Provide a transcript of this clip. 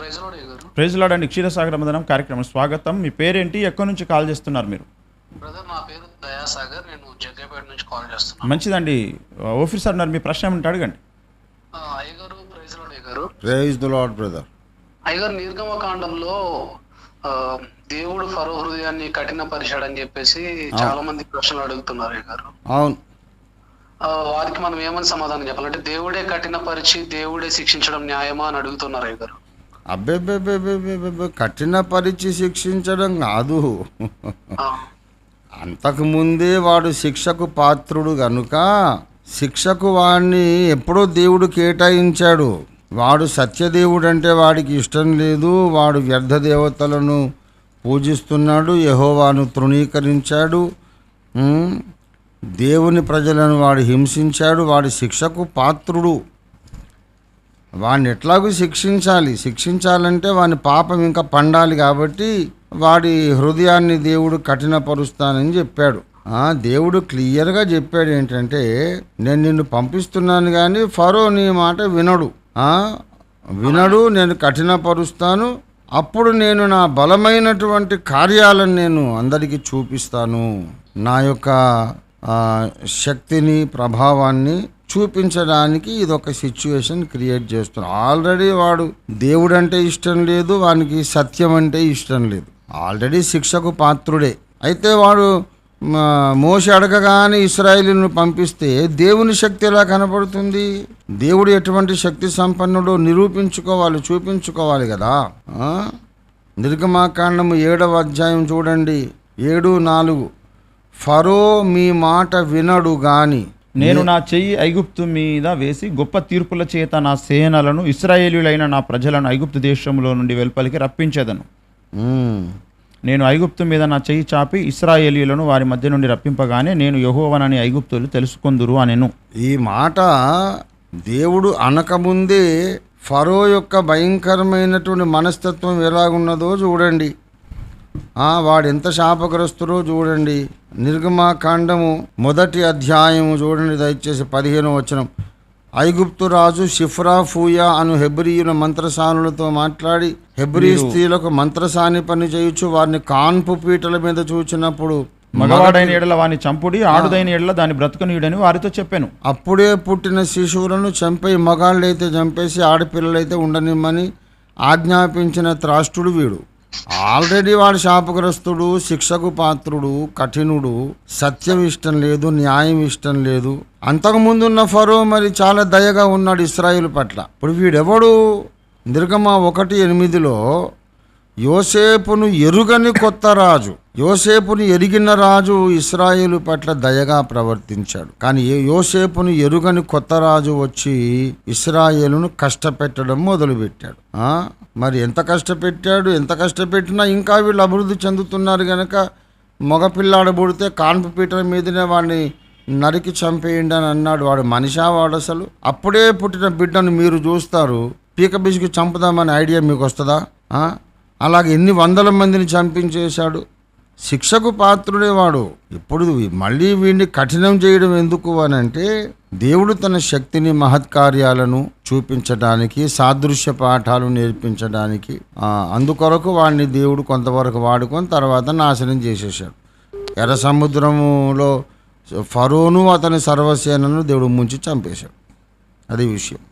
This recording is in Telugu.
ప్రైజ్ లార్డ్ అండి. క్షీరసాగర మదనం కార్యక్రమం స్వాగతం. మీ పేరేంటి, ఎక్కడి నుంచి కాల్ చేస్తున్నారు మీరు? బ్రదర్, నా పేరు దయాసాగర్, నేను జగ్గైపేట నుంచి కాల్ చేస్తున్నాను. మంచిదండి. ఆఫీసర్ ఉన్నారు, మీ ప్రశ్న ఏమంటే అడగండి. అయ్యగారు, ప్రైజ్ లార్డ్ అయ్యగారు. Praise the lord brother. అయ్యగారు, నిర్గమకాండంలో దేవుడు ఫరో హృదయాన్ని కఠినపరిచాడని చెప్పేసి చాలా మంది ప్రశ్నలు అడుగుతున్నారు అయ్యగారు. అవును. వారికి మనం ఏమని సమాధానం చెప్పాలంటే, దేవుడే కఠినపరిచి దేవుడే శిక్షించడం న్యాయమా అని అడుగుతున్నారు అయ్యగారు. అబ్బే కఠినపరిచి శిక్షించడం కాదు, అంతకుముందే వాడు శిక్షకు పాత్రుడు గనుక శిక్షకు వాడిని ఎప్పుడో దేవుడు కేటాయించాడు. వాడు సత్యదేవుడు అంటే వాడికి ఇష్టం లేదు, వాడు వ్యర్థ దేవతలను పూజిస్తున్నాడు, యెహోవాను తృణీకరించాడు, దేవుని ప్రజలను వాడు హింసించాడు, వాడి శిక్షకు పాత్రుడు. వాడిని ఎట్లాగూ శిక్షించాలంటే వాని పాపం ఇంకా పండాలి, కాబట్టి వాడి హృదయాన్ని దేవుడు కఠినపరుస్తానని చెప్పాడు. దేవుడు క్లియర్గా చెప్పాడు ఏంటంటే, నేను నిన్ను పంపిస్తున్నాను కానీ ఫరో నీ మాట వినడు, నేను కఠినపరుస్తాను, అప్పుడు నేను నా బలమైనటువంటి కార్యాలను నేను అందరికీ చూపిస్తాను, నా యొక్క శక్తిని ప్రభావాన్ని చూపించడానికి ఇదొక సిచ్యువేషన్ క్రియేట్ చేస్తున్నాడు. ఆల్రెడీ వాడు దేవుడు అంటే ఇష్టం లేదు, వానికి సత్యం అంటే ఇష్టం లేదు, ఆల్రెడీ శిక్షకు పాత్రుడే. అయితే వాడు మోషే అడగగానే ఇశ్రాయేలును పంపిస్తే దేవుని శక్తి ఎలా కనపడుతుంది? దేవుడు ఎటువంటి శక్తి సంపన్నుడో చూపించుకోవాలి కదా. నిర్గమాకాండము 7వ అధ్యాయం చూడండి, 7:4. ఫరో మీ మాట వినడు గాని నేను నా చెయ్యి ఐగుప్తు మీద వేసి గొప్ప తీర్పుల చేత నా సేనలను ఇశ్రాయేలీయులైన నా ప్రజలను ఐగుప్తు దేశంలో నుండి వెలుపలికి రప్పించేదను. నేను ఐగుప్తు మీద నా చెయ్యి చాపి ఇశ్రాయేలీయులను వారి మధ్య నుండి రప్పింపగానే నేను యెహోవానని ఐగుప్తులు తెలుసుకొందురు అనెను. ఈ మాట దేవుడు అనకముందే ఫరో యొక్క భయంకరమైనటువంటి మనస్తత్వం ఎలాగున్నదో చూడండి, వాడు ఎంత శాపగ్రస్తుడో చూడండి. నిర్గమాకాండము 1వ అధ్యాయము చూడండి దయచేసి 15వ వచనం. ఐగుప్తు రాజు షిఫ్రా ఫూయా అను హెబ్రీయుల మంత్రసానులతో మాట్లాడి హెబ్రీ స్త్రీలకు మంత్రసాని పని చేయుచు వారిని కాన్పు పీటల మీద చూచినప్పుడు, మగవాడైన ఎడల వాని చంపుడి, ఆడుదైన ఎడల దాని బ్రతుకనీయుడని వారితో చెప్పాను. అప్పుడే పుట్టిన శిశువులను చంపి మగాళ్ళైతే చంపేసి ఆడపిల్లలైతే ఉండనిమ్మని ఆజ్ఞాపించిన త్రాష్టుడు వీడు. ఆల్రెడీ వాడు శాపగ్రస్తుడు, శిక్షకు పాత్రుడు, కఠినుడు, సత్యం ఇష్టం లేదు, న్యాయం ఇష్టం లేదు. అంతకుముందున్న ఫరో మరి చాలా దయగా ఉన్నాడు ఇశ్రాయేలు పట్ల. ఇప్పుడు వీడెవడు? నిర్గమ 1:8 యోసేపును ఎరుగని కొత్త రాజు, యోసేపును ఎరిగిన రాజు ఇశ్రాయేలు పట్ల దయగా ప్రవర్తించాడు. కానీ యోసేపును ఎరుగని కొత్త రాజు వచ్చి ఇశ్రాయేలును కష్టపెట్టడం మొదలుపెట్టాడు. మరి ఎంత కష్టపెట్టినా ఇంకా వీళ్ళు అభివృద్ధి చెందుతున్నారు కనుక మగపిల్లాడు పుడితే కాన్పు పీటల మీదనే వాడిని నరికి చంపేయండి అని అన్నాడు. వాడు మనిషా వాడు అసలు? అప్పుడే పుట్టిన బిడ్డను మీరు చూస్తారు, పీక బిసికి చంపుదామని ఐడియా మీకు వస్తుందా? అలాగే ఎన్ని వందల మందిని చంపించేశాడు. శిక్షకు పాత్రుడే వాడు. ఇప్పుడు మళ్ళీ వీడిని కఠినం చేయడం ఎందుకు అని అంటే, దేవుడు తన శక్తిని మహత్కార్యాలను చూపించడానికి, సాదృశ్య పాఠాలు నేర్పించడానికి, అందుకొరకు వాడిని దేవుడు కొంతవరకు వాడుకొని తర్వాత నాశనం చేసేసాడు. ఎర్ర సముద్రములో ఫరోను అతని సర్వసేనను దేవుడు ముంచి చంపేశాడు. అది విషయం.